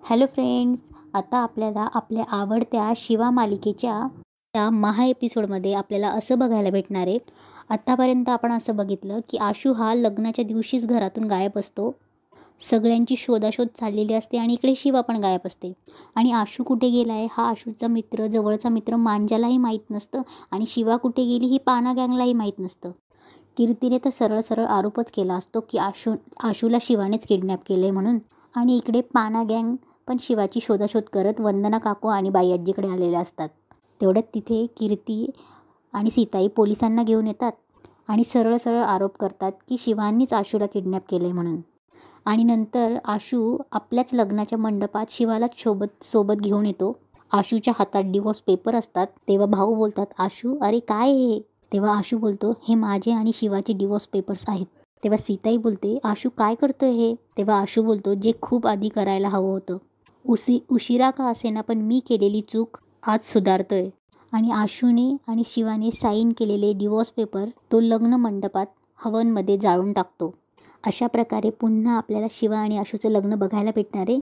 Hello friends, आता आपल्याला आपल्या आवडत्या शिवा मालिकेच्या त्या महा एपिसोडमध्ये आपल्याला असं बघायला भेटणार आहे. आत्तापर्यंत आपण असं बघितलं की आशू हा लग्नाच्या दिवशीच घरातून गायब असतो. सगळ्यांची शोधाशोध चाललेली असते आणि इकडे शिवा पण गायब असते. आणि आशू कुठे गेला आहे हा आशूचा मित्र, जवळचा मित्र मांजालाही माहीत नसतं आणि शिवा कुठे गेली ही पाना गँगलाही माहीत नसतं. कीर्तीने तर सरळ सरळ आरोपच केला असतो की आशूला शिवानेच किडनॅप केलं आहे म्हणून. आणि इकडे पाना गँग पण शिवाची शोधाशोध करत वंदना काकू आणि बाई आजीकडे आलेल्या असतात. तेवढ्यात तिथे कीर्ती आणि सीताई पोलिसांना घेऊन येतात आणि सरळ सरळ आरोप करतात की शिवांनीच आशूला किडनॅप केलं आहे म्हणून. आणि नंतर आशू आपल्याच लग्नाच्या मंडपात शिवाला सोबत घेऊन येतो. आशूच्या हातात डिवोर्स पेपर असतात. तेव्हा भाऊ बोलतात, आशू अरे काय हे? तेव्हा आशू बोलतो, हे माझे आणि शिवाचे डिवोर्स पेपर्स आहेत. तेव्हा सीताई बोलते, आशू काय करतोय हे? तेव्हा आशू बोलतो, जे खूप आधी करायला हवं होतं. उशिरा का असेना पण मी केलेली चूक आज सुधारतोय. आणि आशूने आणि शिवाने साईन केलेले डिवोर्स पेपर तो लग्न मंडपात हवनमध्ये जाळून टाकतो. अशा प्रकारे पुन्हा आपल्याला शिवा आणि आशूचं लग्न बघायला भेटणार आहे.